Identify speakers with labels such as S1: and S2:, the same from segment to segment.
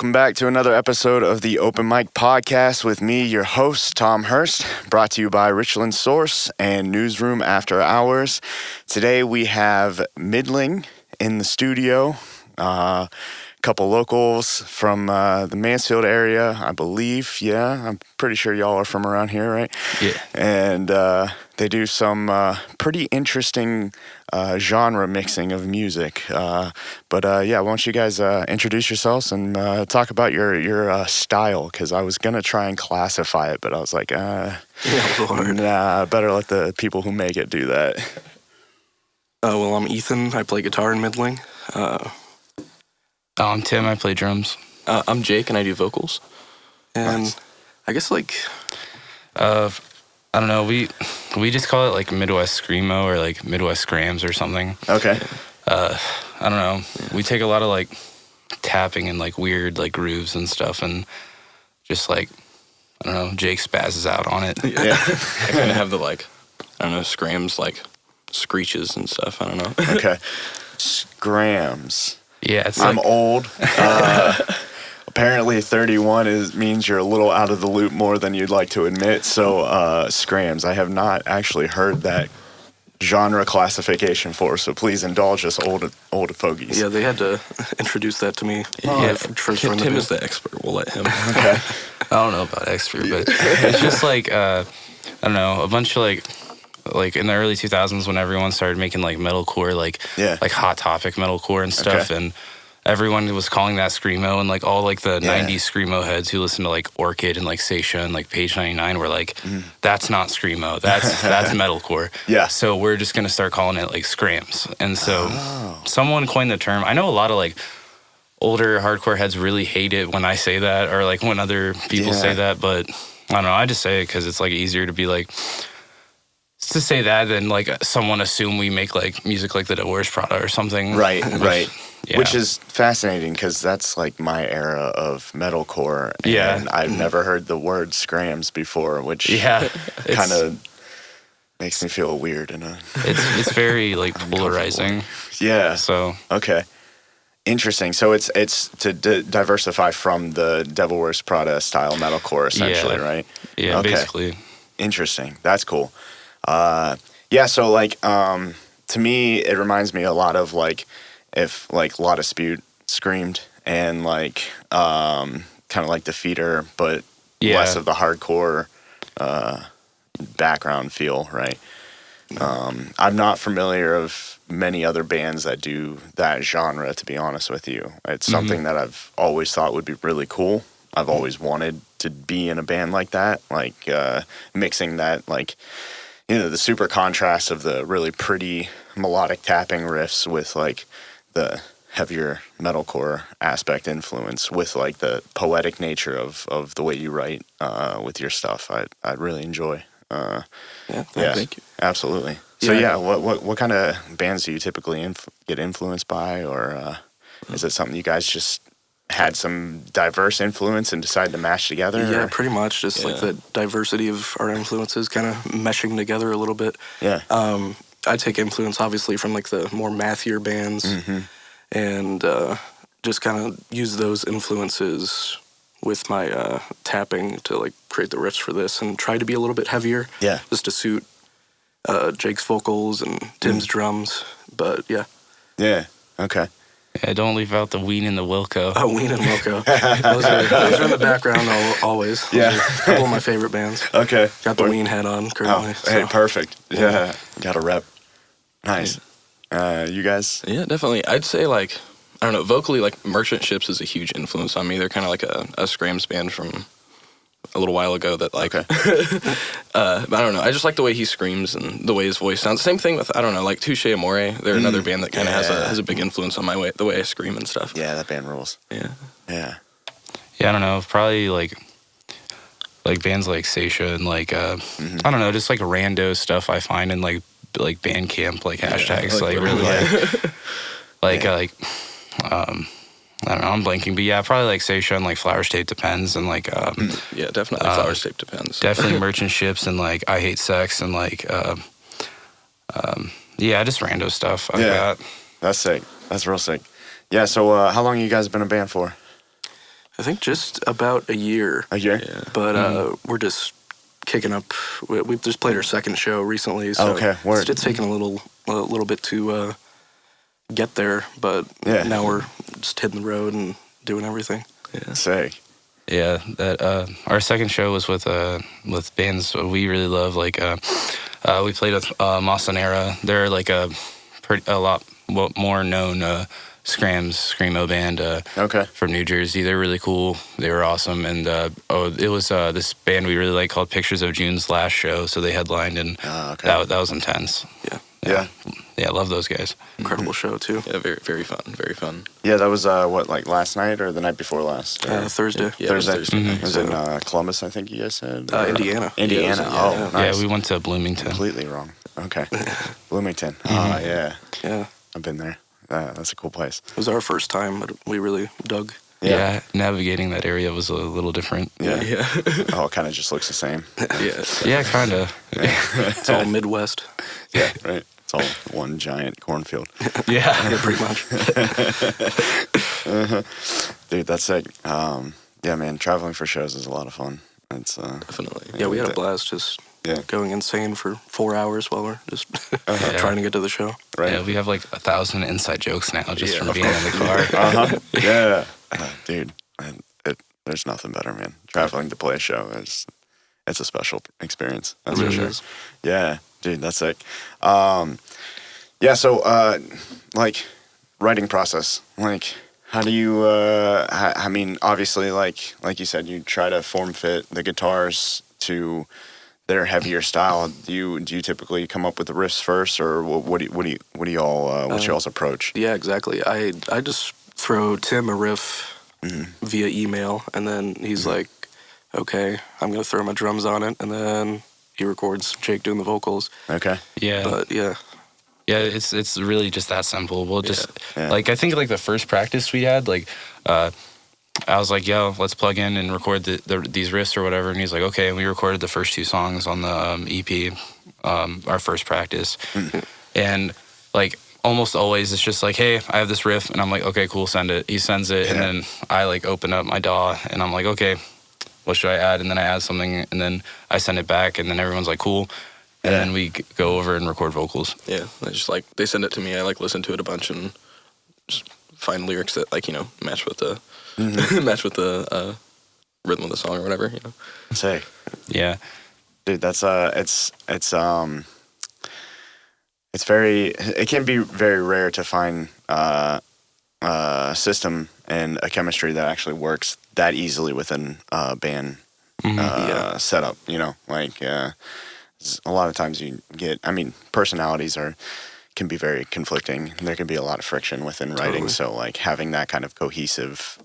S1: welcome back to another episode of the Open Mic Podcast with me, your host, Tom Hirst, brought to you by Richland Source and Newsroom After Hours. Today we have Middling in the studio, a couple locals from the Mansfield area, I believe. Yeah, I'm pretty sure y'all are from around here, right?
S2: Yeah.
S1: And they do some pretty interesting genre mixing of music. But why don't you guys introduce yourselves and talk about your style? Because I was going to try and classify it, but I was like, nah, better let the people who make it do that.
S3: Well, I'm Ethan. I play guitar in Middling.
S2: I'm Tim. I play drums.
S4: I'm Jake, and I do vocals.
S3: And
S1: Nice.
S3: I guess,
S2: I don't know. We just call it like Midwest Screamo or like Midwest Skrams or something.
S1: Okay.
S2: I don't know. We take a lot of like tapping and like weird like grooves and stuff, and just like I don't know. Jake spazzes out on it.
S1: Yeah.
S4: I kind of have the skrams, like screeches and stuff. I don't know.
S1: Okay. Skrams.
S2: Yeah, it's
S1: I'm
S2: like
S1: old. Apparently 31 means you're a little out of the loop more than you'd like to admit. So skrams, I have not actually heard that genre classification for, so please indulge us old fogies.
S3: they had to introduce that to me. First
S4: Tim is the expert. We'll let him.
S1: Okay.
S2: I don't know about expert, but it's just like I don't know, a bunch of like in the early 2000s when everyone started making like metalcore, like Hot Topic metalcore and stuff, and everyone was calling that screamo, and like all like the 90s screamo heads who listened to like Orchid and like Seisha and like Page 99 were like, that's not screamo, that's metalcore.
S1: Yeah.
S2: So we're just gonna start calling it like skrams. And so someone coined the term. I know a lot of like older hardcore heads really hate it when I say that, or like when other people say that, but I don't know, I just say it because it's like easier to be like to say that than like someone assume we make like music like the Doors Prada or something.
S1: Right.
S2: Yeah.
S1: Which is fascinating because that's like my era of metalcore. And I've never heard the word skrams before, which kind of makes me feel weird.
S2: It's very like polarizing.
S1: Yeah.
S2: So.
S1: Okay. Interesting. So it's to diversify from the Devil Wears Prada style metalcore, essentially, right?
S2: Yeah,
S1: okay.
S2: Basically.
S1: Interesting. That's cool. So like to me it reminds me a lot of like if like Lot of Spute screamed and like kind of like Defeater, but less of the hardcore background feel, right? I'm not familiar of many other bands that do that genre, to be honest with you. It's something that I've always thought would be really cool. I've always wanted to be in a band like that, like mixing that like the super contrast of the really pretty melodic tapping riffs with like the heavier metalcore aspect influence with like the poetic nature of the way you write with your stuff. I really enjoy.
S4: Thank you.
S1: Absolutely. So what kind of bands do you typically get influenced by, or is it something you guys just had some diverse influence and decided to mash together?
S3: Yeah,
S1: or?
S3: pretty much. Just like the diversity of our influences kind of meshing together a little bit.
S1: Yeah.
S3: I take influence, obviously, from like the more mathier bands and just kind of use those influences with my tapping to like create the riffs for this and try to be a little bit heavier.
S1: Yeah.
S3: Just to suit Jake's vocals and Tim's drums. But yeah.
S1: Yeah. Okay.
S2: Yeah, don't leave out the Ween and the Wilco.
S3: Oh, Ween and Wilco. those are in the background always. Those are a couple of my favorite bands.
S1: Okay.
S3: Got the Ween hat on currently.
S1: Hey, perfect. Yeah. Got a rep. Nice. You guys?
S4: Yeah, definitely. I'd say like, I don't know, vocally, like Merchant Ships is a huge influence on me. They're kind of like a Skrams band from a little while ago that like, but I don't know. I just like the way he screams and the way his voice sounds. Same thing with, I don't know, like Touche Amore. They're another band that kind of has a big influence on the way I scream and stuff.
S1: Yeah, that band rules.
S4: Yeah.
S1: Yeah.
S2: Yeah, I don't know. Probably like bands like Seisha and like, I don't know, just like rando stuff I find in like Bandcamp, like hashtags, like really I don't know, I'm blanking, but yeah, probably like Seisha and like Flower State Depends and like
S4: yeah, definitely Flower State Depends.
S2: Definitely Merchant Ships and like I Hate Sex and like just rando stuff.
S1: That's sick. That's real sick. Yeah, so how long you guys been a band for?
S3: I think just about a year.
S1: A year?
S4: Yeah.
S3: But we're just kicking up. We've just played our second show recently, so
S1: Okay, word.
S3: it's taken a little bit to get there. But
S1: Yeah.
S3: now we're just hitting the road and doing everything.
S4: Yeah.
S1: Sick.
S2: Yeah, that our second show was with bands we really love. Like we played with Masanera. They're like a lot more known screamo band
S1: Okay.
S2: from New Jersey. They're really cool. They were awesome. And it was this band we really like called Pictures of June's last show. So they headlined, and
S1: Okay.
S2: that was intense.
S1: Yeah.
S2: Yeah, I love those guys.
S3: Incredible show too.
S4: Yeah, very, very fun. Very fun.
S1: Yeah, that was what, like last night or the night before last? Or
S3: Thursday.
S4: Yeah, it was
S1: Thursday.
S4: Thursday
S2: Mhm.
S1: It was in Columbus, I think you guys said.
S3: Indiana.
S1: Indiana.
S4: Yeah,
S1: Oh,
S3: yeah.
S1: nice.
S2: Yeah, we went to Bloomington.
S1: Completely wrong. Okay. Bloomington. Yeah.
S3: Yeah,
S1: I've been there. That's a cool place.
S3: it was our first time, but we really dug.
S2: Yeah, navigating that area was a little different.
S1: Yeah.
S4: Yeah.
S1: Oh, it kind of just looks the same.
S4: Yeah.
S2: Yeah, kind of.
S3: It's all Midwest.
S1: Yeah. Right. It's all one giant cornfield.
S2: Yeah.
S3: Yeah, pretty much.
S1: Dude, that's sick. Yeah, man, traveling for shows is a lot of fun. It's
S4: Definitely.
S3: Yeah, we had a blast just
S1: Yeah.
S3: going insane for 4 hours while we're just
S2: Yeah.
S3: trying to get to the show.
S1: right.
S2: Yeah, we have like 1,000 inside jokes now just
S4: Yeah,
S2: from
S4: of
S2: being in the car.
S1: Yeah. Dude, there's nothing better, man. Traveling to play a show it's a special experience. That's for
S3: really
S1: sure.
S3: is.
S1: Yeah, dude, that's sick. Yeah, so like writing process, like how do you? I mean, obviously, like you said, you try to form fit the guitars to their heavier style. Do you typically come up with the riffs first, or what do y'all what's y'all's approach?
S3: Yeah, exactly. I just throw Tim a riff via email, and then he's like, okay, I'm going to throw my drums on it, and then he records Jake doing the vocals.
S1: Okay.
S2: Yeah.
S3: But yeah,
S2: Yeah, it's really just that simple. We'll just
S1: Yeah.
S2: like I think like the first practice we had, like I was like, "Yo, let's plug in and record these riffs or whatever." And he's like, "Okay." And we recorded the first 2 songs on the EP, our first practice, and like almost always it's just like, "Hey, I have this riff," and I'm like, "Okay, cool, send it." He sends it, and then I like open up my DAW, and I'm like, "Okay, what should I add?" And then I add something, and then I send it back, and then everyone's like, "Cool." And then we go over and record vocals.
S4: Yeah. I just like they send it to me. I like listen to it a bunch and just find lyrics that like match with the match with the rhythm of the song or whatever.
S1: Say,
S2: Yeah.
S1: dude, that's it can be very rare to find a system and a chemistry that actually works that easily within a band setup. Like a lot of times you get, I mean, personalities can be very conflicting. There can be a lot of friction within writing.
S3: Totally.
S1: So like having that kind of cohesive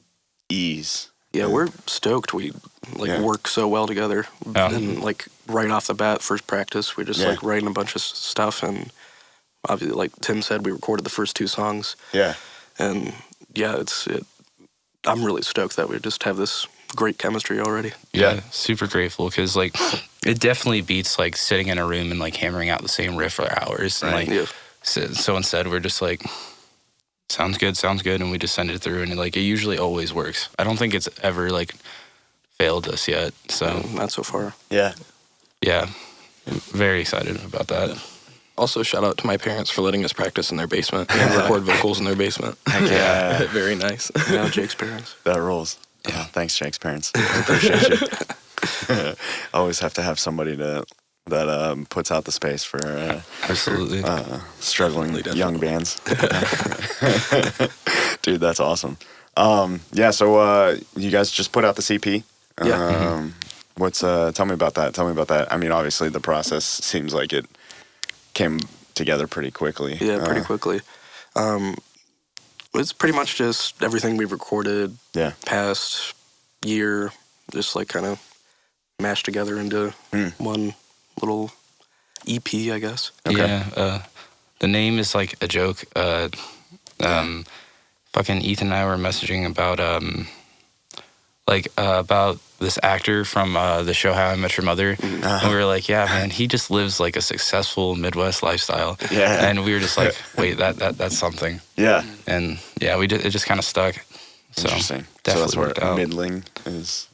S1: ease.
S3: yeah, we're stoked. We work so well together, and like right off the bat, first practice, we're just like writing a bunch of stuff, and obviously, like Tim said, we recorded the first 2 songs.
S1: Yeah.
S3: And yeah, I'm really stoked that we just have this great chemistry already.
S2: Yeah, super grateful because like it definitely beats like sitting in a room and like hammering out the same riff for hours. And,
S1: Right.
S2: like,
S3: Yeah.
S2: so instead we're just like, sounds good, and we just send it through, and it usually always works. I don't think it's ever like failed us yet. So
S3: Not so far.
S1: Yeah.
S2: yeah, very excited about that.
S4: Also, shout out to my parents for letting us practice in their basement and record vocals in their basement.
S1: Yeah.
S4: Very nice.
S3: Now Jake's parents.
S1: That rules. Yeah. Thanks, Jake's parents. I appreciate you. Always have to have somebody that puts out the space for
S2: Absolutely.
S1: struggling
S4: Definitely.
S1: young bands. Dude, that's awesome. Yeah, so you guys just put out the CP.
S3: Yeah.
S1: What's tell me about that. I mean, obviously the process seems like it came together pretty quickly.
S3: Yeah, pretty quickly. It's pretty much just everything we've recorded
S1: Yeah.
S3: past year, just like kind of mashed together into one little EP, I guess.
S1: Okay.
S2: Yeah. The name is like a joke. Fucking Ethan and I were messaging about about this actor from the show How I Met Your Mother. And we were like, yeah, man, he just lives like a successful Midwest lifestyle.
S1: Yeah.
S2: And we were just like, wait, that's something.
S1: Yeah.
S2: And yeah, it just kind of stuck. So
S1: interesting.
S2: definitely
S1: So that's where
S2: worked out.
S1: middling is.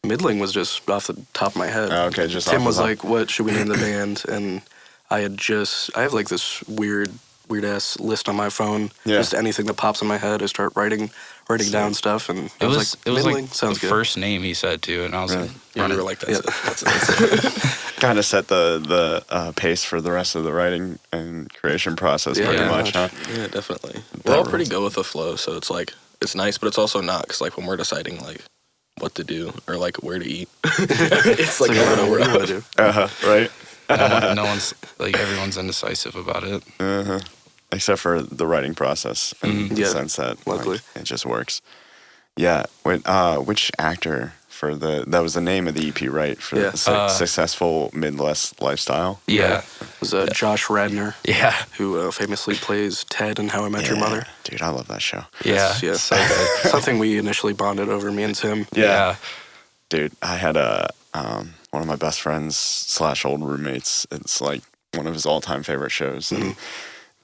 S3: Middling was just off the top of my head.
S1: Oh, okay, just
S3: Tim
S1: off
S3: was
S1: the top.
S3: like, "What should we name the band?" And I have like this weird ass list on my phone.
S1: Yeah.
S3: Just anything that pops in my head, I start writing down stuff, and
S2: It was
S3: middling
S2: like
S3: sounds
S2: the
S3: good.
S2: first name he said too, and I was like,
S4: Yeah, we were like, that's it.
S1: Kind of set the pace for the rest of the writing and creation process
S3: Yeah,
S1: pretty
S3: yeah.
S1: much, huh?
S4: Yeah, definitely. We're all pretty go with the flow, so it's like it's nice, but it's also not because like when we're deciding like what to do or like where to eat, it's like I don't know
S3: what
S4: where
S3: do you want to do?
S1: Right.
S2: no one's like everyone's indecisive about it.
S1: Except for the writing process in the
S3: Yeah,
S1: sense that
S3: luckily.
S1: like, it just works. Yeah. Which actor for that was the name of the EP, right? For
S3: Yeah.
S1: the successful Midwest lifestyle.
S2: Yeah,
S3: It was Josh Radnor,
S2: yeah,
S3: who famously plays Ted in How I Met Your Mother.
S1: Dude, I love that show.
S2: yeah.
S3: Yeah,
S2: So good.
S3: something we initially bonded over, me and Tim.
S2: Yeah.
S1: Dude, I had one of my best friends / old roommates. It's like one of his all-time favorite shows, and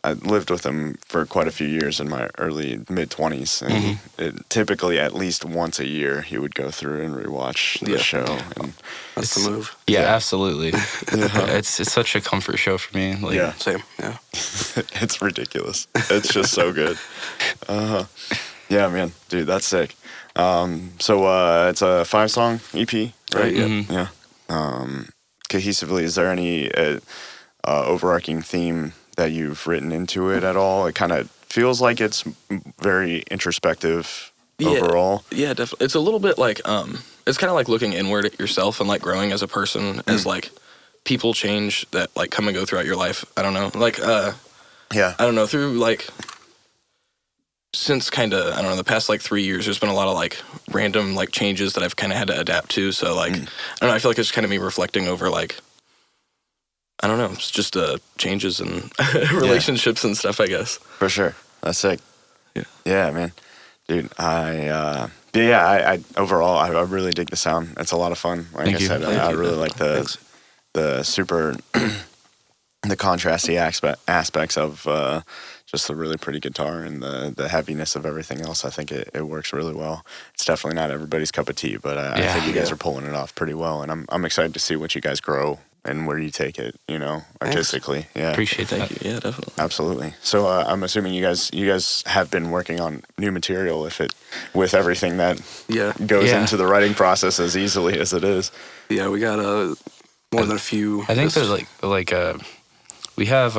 S1: I lived with him for quite a few years in my early mid-20s, and it, typically at least once a year he would go through and rewatch the show. And
S3: That's the move.
S2: Yeah, absolutely. It's such a comfort show for me. Like,
S1: Yeah.
S3: Same, yeah.
S1: it's ridiculous. It's just so good. Yeah, man, dude, that's sick. So it's a 5-song EP, right?
S3: Yeah.
S1: Yeah. Cohesively, is there any overarching theme that you've written into it at all? It kind of feels like it's very introspective overall.
S4: Yeah, definitely. It's a little bit like it's kind of like looking inward at yourself and like growing as a person as like people change that like come and go throughout your life. I don't know, like
S1: Yeah.
S4: I don't know, through like since kind of I don't know the past like 3 years, there's been a lot of like random like changes that I've kind of had to adapt to. So like I don't know, I feel like it's kind of me reflecting over like I don't know, it's just changes in relationships and stuff, I guess.
S1: For sure. That's sick.
S4: Yeah.
S1: Yeah, man. Dude, I overall, I really dig the sound. It's a lot of fun. Like
S2: Thank
S1: I
S2: you.
S1: said,
S2: Thank
S1: I
S2: you.
S1: really like the super, the contrasty aspects of just the really pretty guitar and the heaviness of everything else. I think it works really well. It's definitely not everybody's cup of tea, but I think you guys are pulling it off pretty well. And I'm excited to see what you guys grow and where you take it, artistically. Yeah.
S2: Appreciate that.
S4: Thank you. Yeah, definitely.
S1: Absolutely. So I'm assuming you guys have been working on new material with everything that goes into the writing process as easily as it is.
S3: Yeah, we got more than a few.
S2: I think there's like we have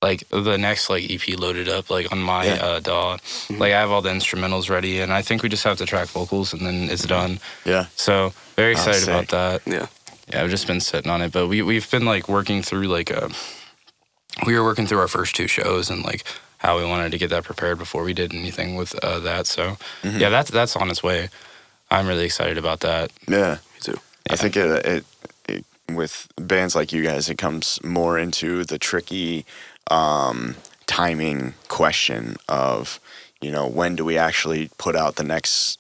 S2: like the next like EP loaded up like on my DAW. Like I have all the instrumentals ready, and I think we just have to track vocals and then it's done.
S1: Yeah.
S2: So very excited about that.
S3: Yeah.
S2: Yeah, I've just been sitting on it, but we've been like working through like we were working through our first 2 shows and like how we wanted to get that prepared before we did anything with that. So yeah, that's on its way. I'm really excited about that.
S1: Yeah.
S3: Me too.
S1: I think it with bands like you guys, it comes more into the tricky timing question of, when do we actually put out the next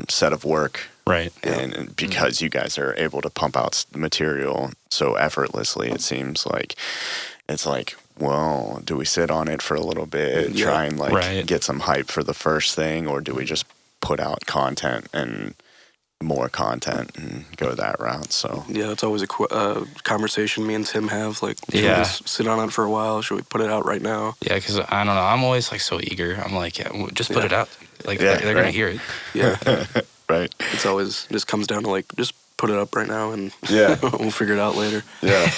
S1: set of work?
S2: Right.
S1: And because you guys are able to pump out material so effortlessly, it seems like it's like, well, do we sit on it for a little bit, try and get some hype for the first thing, or do we just put out content and more content and go that route? So
S3: yeah, it's always a conversation me and Tim have. Like, should we just sit on it for a while? Should we put it out right now?
S2: Yeah, because I don't know. I'm always like so eager. I'm like, just put it out. Like they're gonna hear it.
S3: Yeah,
S1: right.
S3: it's always just comes down to like just put it up right now and we'll figure it out later.
S1: Yeah.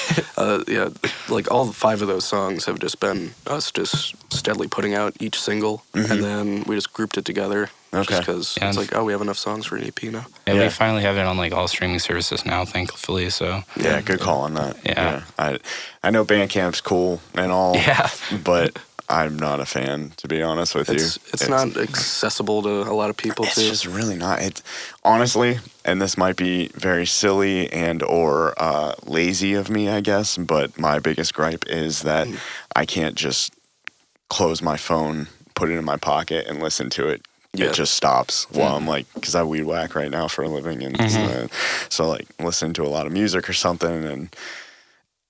S3: Like all 5 of those songs have just been us just steadily putting out each single, and then we just grouped it together.
S1: Okay.
S3: Just because it's like, we have enough songs for an EP now.
S2: And we finally have it on like all streaming services now, thankfully. So
S1: Yeah, good call on that.
S2: Yeah.
S1: I know Bandcamp's cool and all.
S2: Yeah.
S1: But I'm not a fan, to be honest with you.
S3: It's not accessible to a lot of people,
S1: it's
S3: too.
S1: just really not. It's honestly, and this might be very silly and or lazy of me, I guess, but my biggest gripe is that I can't just close my phone, put it in my pocket, and listen to it. It just stops while I'm like, because I weed whack right now for a living, and so like listening to a lot of music or something. And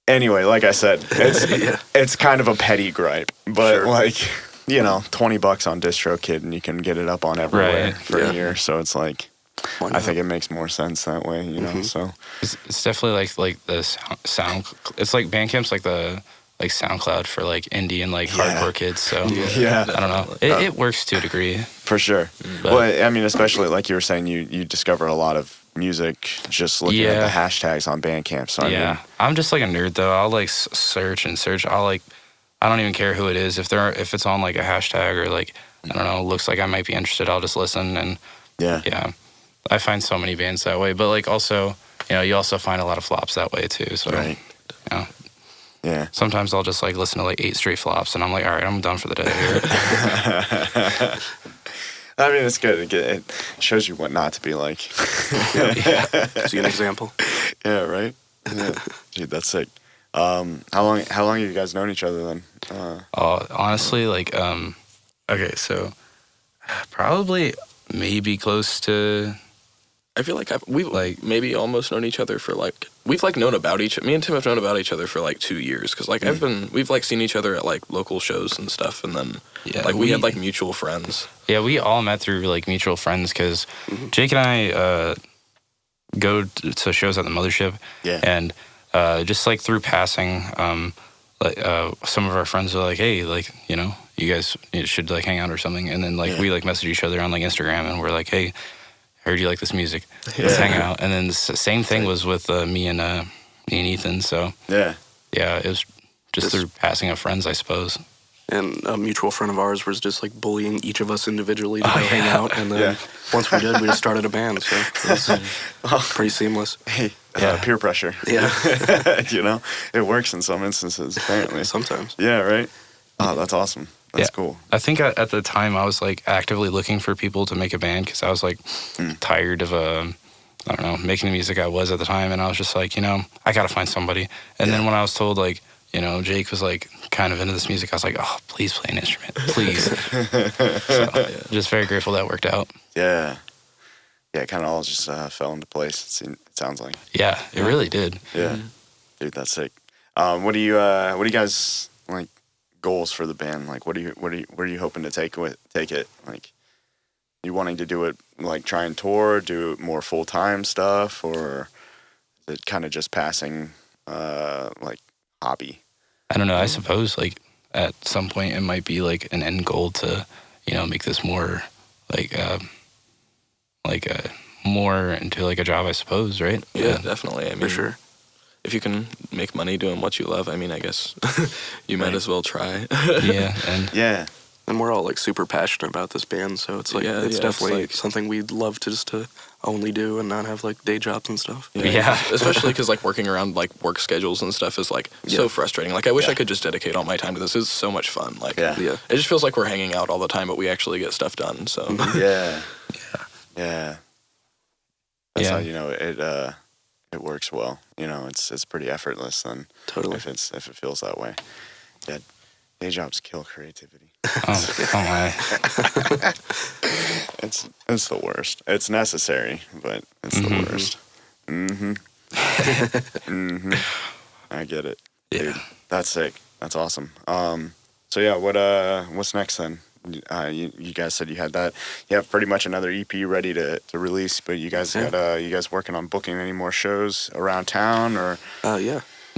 S1: anyway, like I said, it's kind of a petty gripe, but like $20 on DistroKid and you can get it up on everywhere for a year. So it's like, I think it makes more sense that way, so.
S2: It's definitely like the sound, it's like Bandcamp's like the SoundCloud for like indie and like hardcore kids. So I don't know. It works to a degree. For sure. But, well, I mean, especially like you were saying, you discover a lot of music just looking at the hashtags on Bandcamp. So I mean, I'm just like a nerd though. I'll like search. I don't even care who it is. If it's on like a hashtag or like, I don't know, looks like I might be interested, I'll just listen. And yeah. I find so many bands that way, but like also, you also find a lot of flops that way too. So, yeah. Sometimes I'll just like listen to like 8 straight flops, and I'm like, all right, I'm done for the day here. I mean, it's good. It shows you what not to be like.
S3: Gives you an example.
S1: Yeah. Right. Yeah. Dude, that's sick. How long have you guys known each other then? Honestly, like, okay, so probably maybe close to.
S4: I feel like we've like maybe almost known each other for like we've like known about me and Tim have known about each other for like 2 years because like we've like seen each other at like local shows and stuff, and then like we had like mutual friends. Yeah, we all met through like mutual friends because Jake and I go to shows at the Mothership, and just like through passing, like some of our friends are like, hey, like you guys should like hang out or something, and then like we like message each other on like Instagram, and we're like, hey, heard you like this music. Let's hang out. And then the same thing was with me and Ethan. So yeah, it was just through passing of friends, I suppose.
S3: And a mutual friend of ours was just like bullying each of us individually to hang out. And then once we did, we just started a band. So it was pretty seamless. Hey,
S1: peer pressure.
S3: Yeah.
S1: It works in some instances, apparently.
S3: Sometimes.
S1: Yeah, right? Oh, that's awesome. That's cool. I think at the time I was like actively looking for people to make a band because I was like tired of I don't know, making the music I was at the time, and I was just like, I gotta find somebody. And then when I was told like, Jake was like kind of into this music, I was like, oh, please play an instrument, please. So just very grateful that worked out. Yeah, it kind of all just fell into place. It sounds like. Yeah, it really did. Yeah, dude, that's sick. What do you guys like? Goals for the band, like where are you hoping to take it? Like, you wanting to do it like try and tour, do more full-time stuff, or is it kind of just passing like hobby? I don't know. I suppose like at some point it might be like an end goal to make this more like more into like a job, I suppose, right?
S4: Yeah, definitely. I mean,
S3: for sure.
S4: If you can make money doing what you love, I mean, I guess you might as well try.
S3: And we're all like super passionate about this band, so it's like it's definitely like something we'd love to just to only do and not have like day jobs and stuff.
S4: Yeah. Especially because like working around like work schedules and stuff is like so frustrating. Like I wish I could just dedicate all my time to this. It's so much fun. Like it just feels like we're hanging out all the time, but we actually get stuff done. So that's how it works well. It's pretty effortless then.
S3: Totally.
S1: If it feels that way. Yeah. Day jobs kill creativity. Oh my. It's the worst. It's necessary, but it's the worst. I get it. Yeah. Dude, that's sick. That's awesome. So yeah, what's next then? You guys said you had that. You have pretty much another EP ready to release, but you guys you guys working on booking any more shows around town or?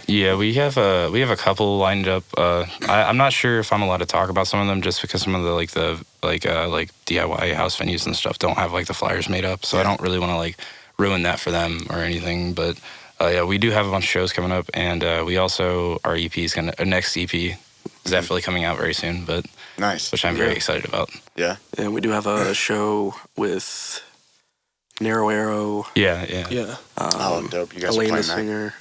S1: Yeah, we have a couple lined up. I'm not sure if I'm allowed to talk about some of them just because some of the like DIY house venues and stuff don't have like the flyers made up, so I don't really want to like ruin that for them or anything. But we do have a bunch of shows coming up, and we also our next EP is definitely coming out very soon. But nice, which I'm very excited about. Yeah,
S3: and we do have a show with Narrow Arrow.
S1: Yeah. Dope. You guys are playing
S3: Singer.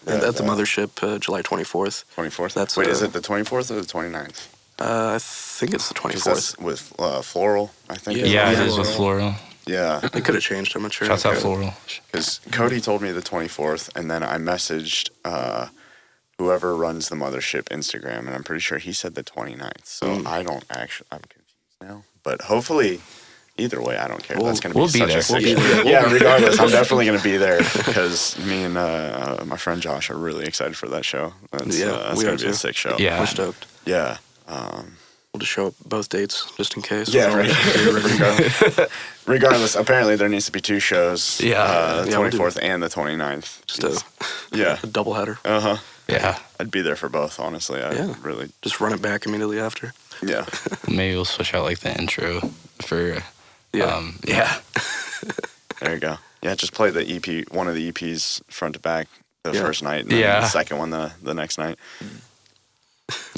S3: And at the Mothership, July 24th.
S1: 24th? Wait, is it the 24th or the 29th?
S3: I think it's the 24th.
S1: That's with Floral, I think.
S2: Yeah, it is with Floral.
S1: Yeah.
S3: It could have changed, I'm not sure.
S2: Shouts out Floral.
S1: Because Cody told me the 24th, and then I messaged whoever runs the Mothership Instagram, and I'm pretty sure he said the 29th. So I'm confused now. But hopefully... Either way, I don't care. That's going to be such a sick show. Yeah, regardless, I'm definitely going to be there because me and my friend Josh are really excited for that show. That's going to be a sick show.
S3: Yeah. We're stoked.
S1: Yeah.
S3: We'll just show up both dates, just in case.
S1: Yeah, right. Regardless, apparently there needs to be 2 shows.
S2: Yeah.
S1: The 24th and the 29th.
S3: Just
S1: a
S3: a double header.
S1: Uh-huh.
S2: Yeah.
S1: I'd be there for both, honestly. Really...
S3: Just run it back immediately after.
S1: Yeah.
S2: Maybe we'll switch out like the intro for...
S3: Yeah.
S1: There you go. Yeah, just play the EP, one of the EPs front to back the first night, and then the second one the next night.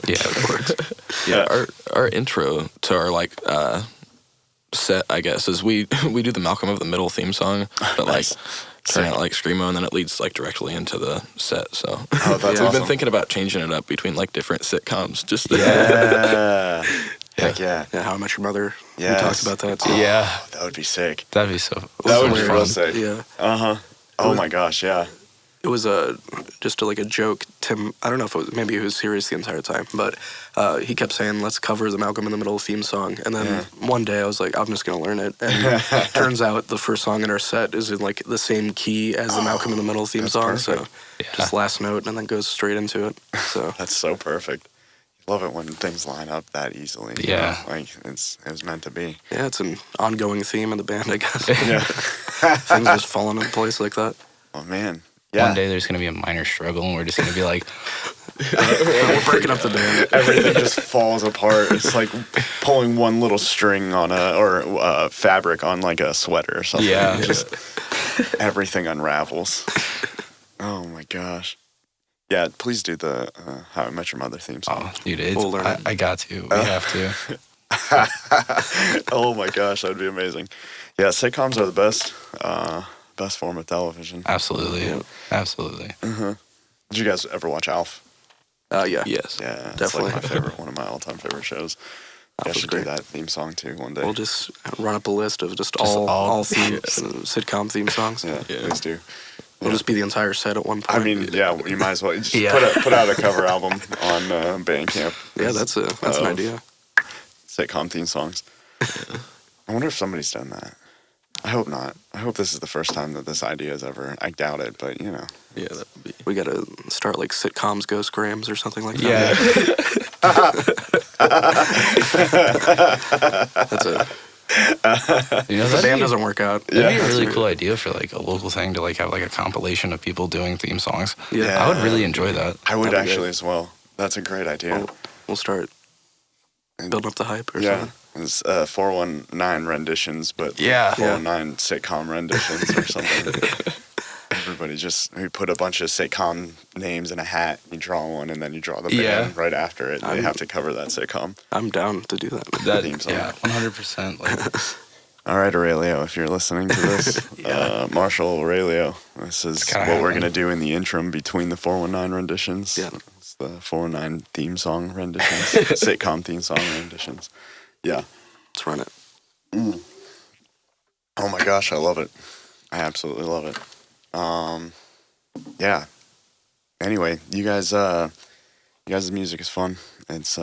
S2: Yeah, of course.
S4: Yeah, our intro to our like set, I guess, is we do the Malcolm of the Middle theme song, but like turn it like screamo, and then it leads like directly into the set. So
S1: that's
S4: we've been
S1: awesome.
S4: thinking about changing it up between like different sitcoms. Just
S1: Heck yeah.
S3: Yeah, How I Met Your Mother.
S1: Yes.
S3: We talked about that too.
S2: Yeah.
S1: That would be sick.
S2: That'd be so...
S1: That would be
S2: much
S1: real
S2: fun.
S1: sick.
S3: Yeah.
S1: Uh-huh. Oh my gosh, yeah.
S3: It was just like a joke. Tim, I don't know if it was, maybe he was serious the entire time, but he kept saying, let's cover the Malcolm in the Middle theme song. And then one day I was like, I'm just going to learn it. And turns out the first song in our set is in like the same key as the Malcolm in the Middle theme song.
S1: Perfect.
S3: So just last note and then goes straight into it. So
S1: That's so perfect. Love it when things line up that easily. you
S2: Yeah.
S1: know? Like it was meant to be.
S3: yeah, it's an ongoing theme in the band, I guess.
S1: Yeah.
S3: Things just falling into place like that.
S1: Oh man. Yeah.
S2: One day there's going to be a minor struggle, and we're just going to be like...
S3: We're breaking up the band.
S1: Everything just falls apart. It's like pulling one little string on fabric on like a sweater or something.
S2: Yeah.
S1: Just everything unravels. Oh my gosh. Yeah, please do the How I Met Your Mother theme song.
S2: Oh, dude,
S3: We'll learn it.
S2: I got to. We have to.
S1: Oh my gosh, that'd be amazing. Yeah, sitcoms are the best form of television.
S2: Absolutely.
S3: Yeah.
S2: Absolutely.
S1: Did you guys ever watch Alf?
S3: Yeah.
S4: yes.
S1: Yeah, it's
S3: Definitely.
S1: like my favorite, one of my all-time favorite shows. I
S3: Alf is
S1: should do
S3: great.
S1: that theme song too one day.
S3: We'll just run up a list of just
S2: all-
S3: all themes and sitcom theme songs.
S1: yeah, please do.
S3: It'll just be the entire set at one point.
S1: I mean, yeah, you might as well just
S2: Yeah.
S1: put out a cover album on Bandcamp.
S3: yeah, that's an idea.
S1: Sitcom theme songs. I wonder if somebody's done that. I hope not. I hope this is the first time that this idea is ever. I doubt it, but you know.
S4: Yeah, that would be.
S3: We got to start like sitcoms go skrams or something like that.
S2: Yeah.
S3: That's a
S2: You know,
S3: the
S2: that'd
S3: band
S2: be,
S3: doesn't work out.
S2: that'd be a
S3: That's
S2: really
S3: weird.
S2: cool idea for like a local thing to like have like a compilation of people doing theme songs.
S3: Yeah.
S2: I would really enjoy that.
S1: I would
S3: That'd be
S1: actually
S3: great.
S1: as well. That's a great idea.
S3: We'll start building up the hype or
S1: Yeah.
S3: something.
S1: It's 419 renditions, but
S2: Yeah.
S1: 419 sitcom renditions or something. Everybody we put a bunch of sitcom names in a hat, you draw one, and then you draw the band
S2: Yeah.
S1: right after it. They have to cover that sitcom.
S3: I'm down to do that.
S2: That
S1: theme song.
S2: yeah, 100%. Like,
S1: All right, Aurelio, if you're listening to this, Marshall Aurelio, this is
S2: kinda
S1: what we're
S2: happening.
S1: going to do in the interim between the 419 renditions.
S3: Yeah.
S1: It's the 419 theme song renditions, sitcom theme song renditions. Yeah.
S3: Let's run it.
S1: Oh my gosh, I love it. I absolutely love it. Yeah. Anyway, you guys' music is fun. It's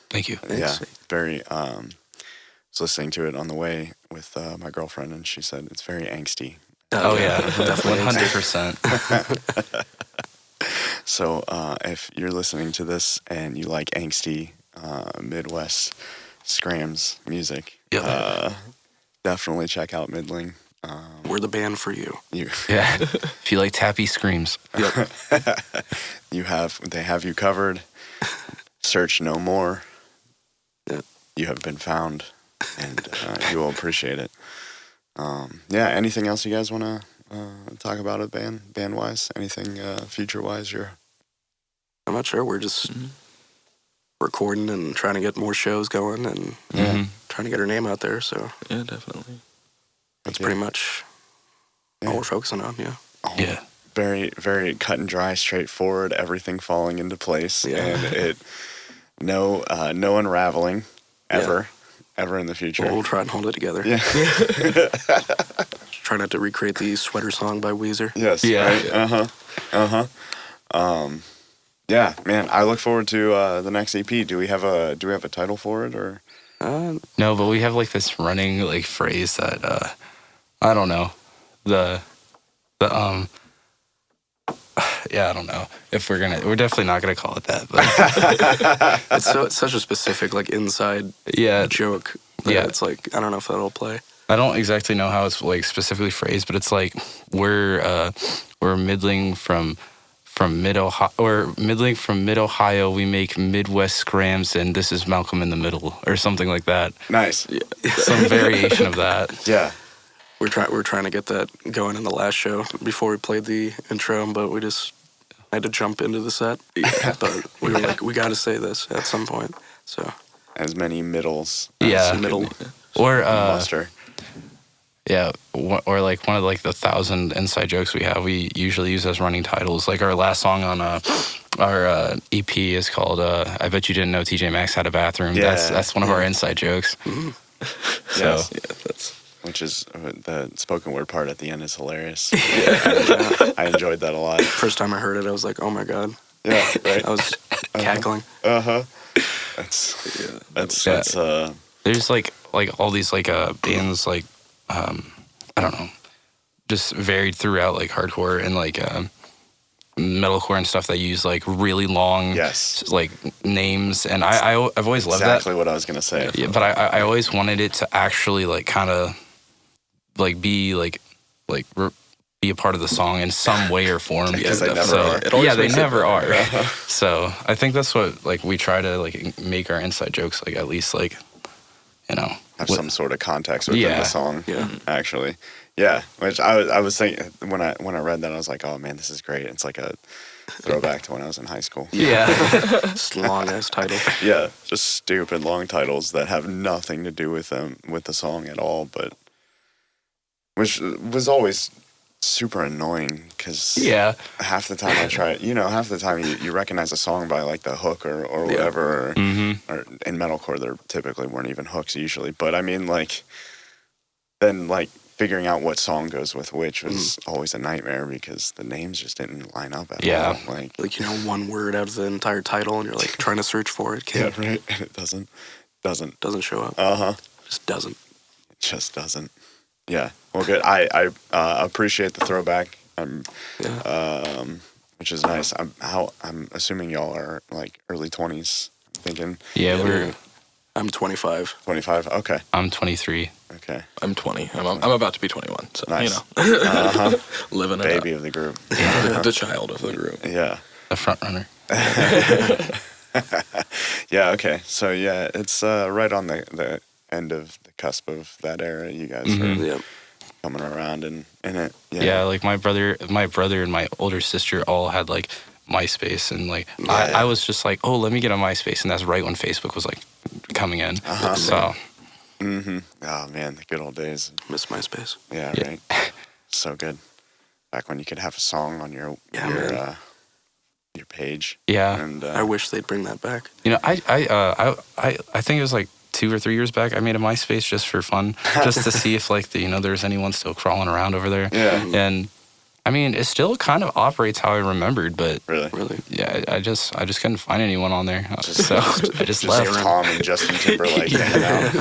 S2: thank you.
S1: yeah, very. I was listening to it on the way with my girlfriend, and she said it's very angsty.
S2: Oh yeah,
S3: Definitely.
S2: 100%.
S1: So if you're listening to this and you like angsty Midwest skrams music, definitely check out Middling.
S3: We're the band for you.
S2: Yeah. If you like tappy screams.
S3: Yep.
S1: They have you covered. Search no more.
S3: Yeah.
S1: You have been found, and you will appreciate it. Yeah. Anything else you guys want to talk about it band wise? Anything future wise?
S3: I'm not sure. We're just recording and trying to get more shows going and trying to get our name out there. So
S4: Yeah, definitely.
S3: that's pretty much all we're focusing on. Yeah.
S2: Yeah.
S1: Very, very cut and dry, straightforward. Everything falling into place,
S3: Yeah.
S1: and no unraveling ever in the future.
S3: We'll try and hold it together.
S1: Yeah.
S3: Try not to recreate the sweater song by Weezer.
S1: Yes.
S2: Yeah.
S1: Right? Yeah, man. I look forward to the next EP. Do we have a title for it or?
S2: No, but we have like this running like phrase that yeah, I don't know if we're definitely not gonna call it that. But
S3: It's such a specific like inside joke.
S2: Yeah,
S3: it's like I don't know if that'll play.
S2: I don't exactly know how it's like specifically phrased, but it's like we're middling from mid Ohio, or middling from mid Ohio. We make Midwest skrams, and this is Malcolm in the Middle, or something like that.
S1: Nice.
S2: Yeah. Some variation of that.
S1: Yeah.
S3: We're trying to get that going in the last show before we played the intro, but we just had to jump into the set. Yeah. But we were like, we got to say this at some point. So
S1: as many middles.
S3: Middle.
S2: Or
S1: muster.
S2: Yeah, or like one of like the 1,000 inside jokes we have, we usually use as running titles. Like our last song on our EP is called "I Bet You Didn't Know TJ Maxx Had a Bathroom."
S1: Yeah.
S2: That's one of our inside jokes.
S1: Mm-hmm.
S2: So
S1: yes. Yeah, which is the spoken word part at the end is hilarious. Yeah, I enjoyed that a lot.
S3: First time I heard it, I was like, "Oh my god!"
S1: Yeah, right.
S3: I was cackling.
S1: That's
S2: there's like all these like bands like I don't know, just varied throughout like hardcore and like metalcore and stuff that use like really long like names, and I've always loved that.
S1: Exactly what I was gonna say.
S2: Yeah, but I always wanted it to actually like kind of like be be a part of the song in some way or form.
S1: Because they never are.
S2: Yeah, they never are. So I think that's what like we try to like make our inside jokes like at least like, you know,
S1: have some sort of context within the song.
S3: Yeah,
S1: actually, yeah. Which I was thinking when I read that, I was like, oh man, this is great. It's like a throwback to when I was in high school.
S2: Yeah,
S3: just long ass title.
S1: Yeah, just stupid long titles that have nothing to do with the song at all, but which was always super annoying because half the time half the time you recognize a song by like the hook or whatever, or in metalcore there typically weren't even hooks usually, but I mean like then like figuring out what song goes with which was always a nightmare because the names just didn't line up at all. Like
S3: one word out of the entire title and you're like trying to search for it.
S1: Yeah, right. And it doesn't show up.
S3: Just doesn't.
S1: It just doesn't. Yeah. Well, good. I appreciate the throwback. Which is nice. I'm assuming y'all are like early 20s. I'm thinking.
S2: Yeah,
S3: I'm 25.
S1: 25. Okay.
S2: I'm 23.
S1: Okay.
S4: I'm 20. I'm about to be 21. So
S1: nice.
S4: Living it
S1: baby
S4: up.
S1: of the group.
S4: The child of the group.
S1: Yeah.
S2: The front runner.
S1: Yeah. Okay. So yeah, it's right on the end of the cusp of that era. You guys are coming around in it.
S2: Yeah, like my brother and my older sister all had like MySpace, and like I was just like, oh, let me get on MySpace, and that's right when Facebook was like coming in. So.
S1: Oh man, the good old days.
S3: Miss MySpace.
S1: Yeah. Right. So good. Back when you could have a song on your page.
S2: Yeah.
S1: And
S3: I wish they'd bring that back.
S2: You know, I think it was like 2 or 3 years back, I made a MySpace just for fun, just to see if like there's anyone still crawling around over there.
S1: Yeah.
S2: And I mean, it still kind of operates how I remembered, but
S1: really,
S2: yeah, I just couldn't find anyone on there, so I just left.
S1: Tom and Justin Timberlake hanging out.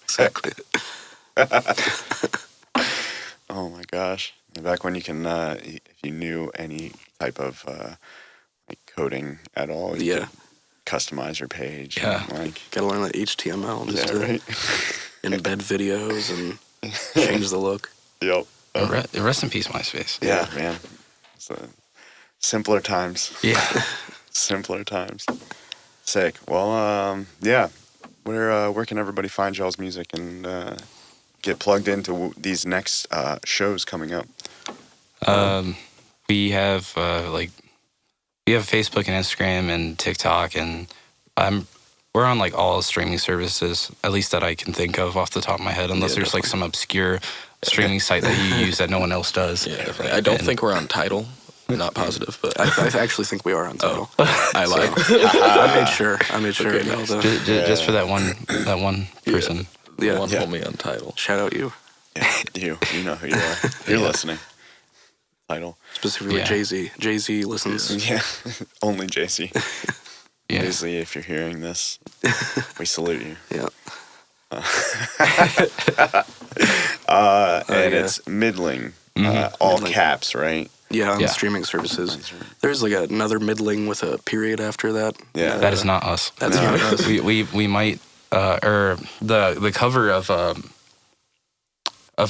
S3: Exactly.
S1: Oh my gosh! Back when you can, if you knew any type of like coding at all, you could customize your page.
S2: Yeah,
S1: and,
S3: gotta learn that HTML just to embed videos and change the look.
S1: Yep.
S2: Rest in peace, MySpace.
S1: Yeah, man. So, simpler times.
S2: Yeah.
S1: Simpler times. Sick. Well, yeah. Where can everybody find y'all's music and get plugged into these next shows coming up?
S2: We have Facebook and Instagram and TikTok, and we're on like all streaming services, at least that I can think of off the top of my head, unless there's like some obscure streaming site that you use that no one else does.
S4: Yeah, definitely. I don't think we're on Tidal. Not positive, but
S3: I actually think we are on Tidal.
S4: I lied.
S3: I made sure.
S4: Okay, nice.
S2: Just for that one person.
S4: Yeah. One homie on Tidal.
S3: Shout out you.
S1: Yeah, you know who you are. You're listening. Tidal.
S3: Specifically Jay-Z. Jay-Z listens.
S1: Yeah, only Jay-Z.
S2: Yeah.
S1: Jay-Z, if you're hearing this, we salute you.
S3: Yeah.
S1: And it's middling, all caps, right?
S3: Yeah, on streaming services. There's like another middling with a period after that.
S1: Yeah.
S2: That is not us.
S3: That's not us.
S2: We might or the cover of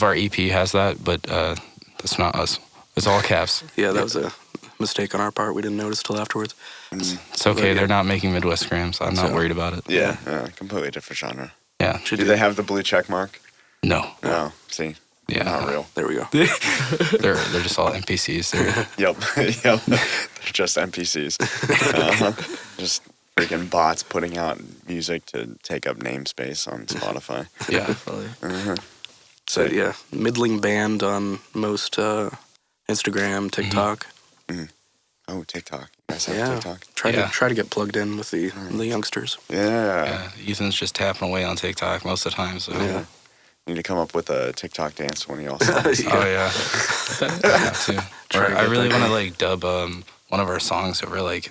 S2: our EP has that, but that's not us. It's all caps.
S3: Yeah, that was a mistake on our part. We didn't notice till afterwards.
S2: It's okay. They're not making Midwest skrams. I'm not worried about it.
S1: Yeah, completely different genre.
S2: Yeah.
S1: Do they have the blue check mark?
S2: No.
S1: No. See.
S2: Yeah.
S1: Not real.
S3: There we go.
S2: They're just all NPCs.
S1: Yep. They're just NPCs. Just freaking bots putting out music to take up namespace on Spotify.
S2: Yeah.
S1: Uh-huh.
S3: So yeah, middling band on most Instagram, TikTok.
S1: Mm-hmm. Oh, TikTok. You guys have TikTok?
S3: Try to get plugged in with the youngsters.
S1: Yeah.
S2: Ethan's just tapping away on TikTok most of the time. So
S1: You need to come up with a TikTok dance when y'all songs.
S2: Oh yeah. Too. I really want to like dub one of our songs over like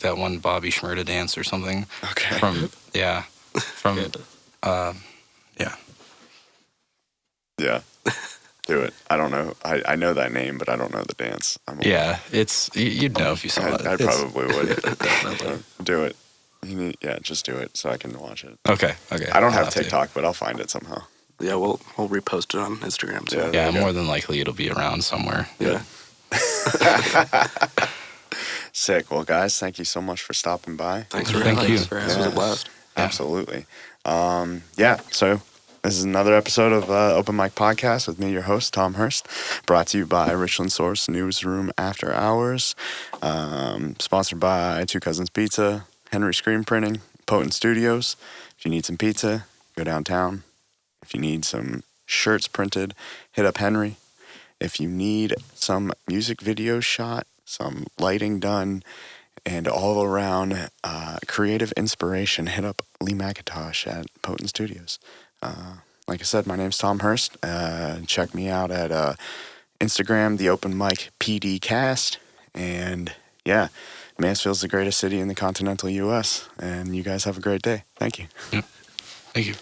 S2: that one Bobby Shmurda dance or something.
S1: Okay.
S2: From yeah.
S1: Yeah. Do it. I don't know. I know that name, but I don't know the dance.
S2: It's you'd know if you saw it.
S1: I probably would.
S2: Definitely.
S1: Do it. Just do it so I can watch it.
S2: Okay.
S1: I don't have TikTok, but I'll find it somehow.
S3: Yeah, we'll repost it on Instagram too.
S2: Yeah, more than likely it'll be around somewhere.
S3: Yeah.
S1: Sick. Well, guys, thank you so much for stopping by.
S3: Thanks for having us.
S4: Thank you.
S3: This was a blast.
S1: Absolutely. So this is another episode of Open Mic Podcast with me, your host, Tom Hirst, brought to you by Richland Source Newsroom After Hours, sponsored by Two Cousins Pizza, Henry Screen Printing, Potent Studios. If you need some pizza, go downtown. If you need some shirts printed, hit up Henry. If you need some music videos shot, some lighting done, and all around creative inspiration, hit up Lee McIntosh at Potent Studios. Like I said, my name's Tom Hirst. Check me out at Instagram, the Open Mic PD Cast. And yeah, Mansfield's the greatest city in the continental U.S. And you guys have a great day. Thank you.
S2: Yep. Thank you.